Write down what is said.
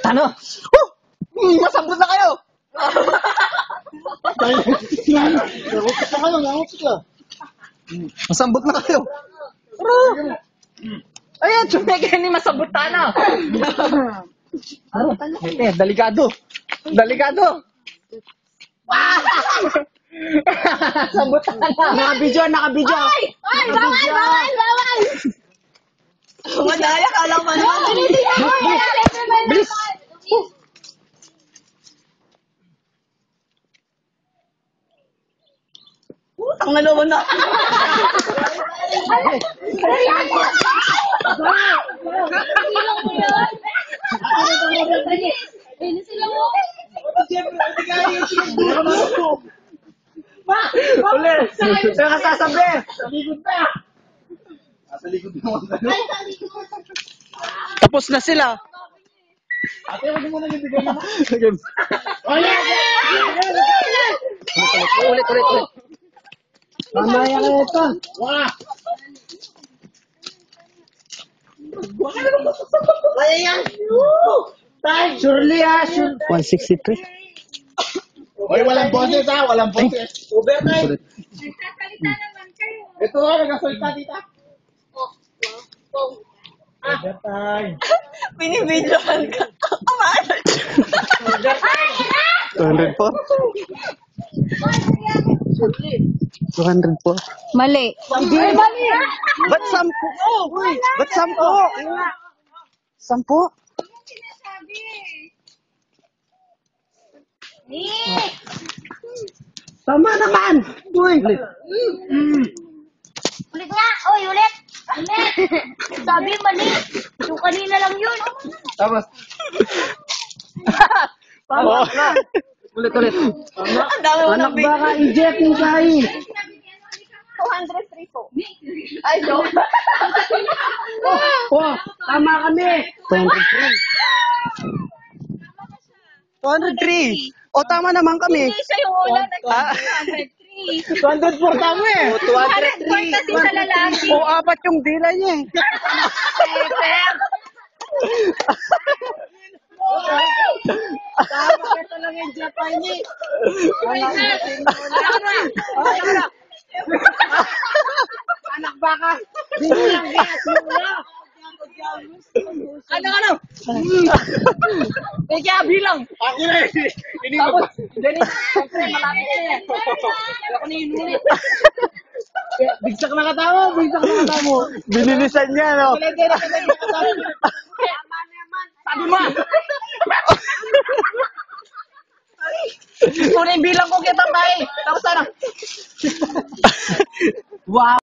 Ano? Masambot na kayo! Masambot na kayo! Ayan, tsumigay ni masambot na! Delikado! Delikado! Sambot na! Naka-video! Naka-video! Ay! Bawal! Bawal! Bawal! Madaya ka lang man! Bilis! Ang nalaman na! Ulit! Saan ka sasabi? Sa likod na! Sa likod naman. Tapos na sila. Ate, huwag mo nang ibigay na. Ulit. Mamaya ka ito. Wah! Kaya yan! Surely ha! 163. Oy, walang boses ha! Walang boses. Overtime! Nagsasalita naman kayo. Ito ha! Nagsasalita dita. Overtime! Binibidyohan ka. Amaano? 200 po? 200 po? Mali. Ay, mali! Ba't 10? Ba't 10? 10? Sinasabi. Tama naman! Uy! Ulit nga. Oy, ulit. Ulit. Sabi mali. Yung kanina lang yun. Tapos. Tama na. Ulit. Ang dami mo Anak baka eject ni Kai. 203 po. Ay, joke. Oh, tama kami. 203. O, tama naman kami. Hindi siya yung una. Ah. 203. 204 kami. O, 204 kasi sa lalaki. O, 4 yung dila niya eh. Tama ka lang yung Japanese. Anak baka. Bilang gas mo. Ano? Eh, kaya bilang. Ako na eh. Tapos, ganito. Siyempre, malapit na eh. Ako na yung ulit. Bigsak na katamo. Binilisan niya, no? Sabi mo. Ito na yung bilang ko kita tayo. Tapos ano? Wow.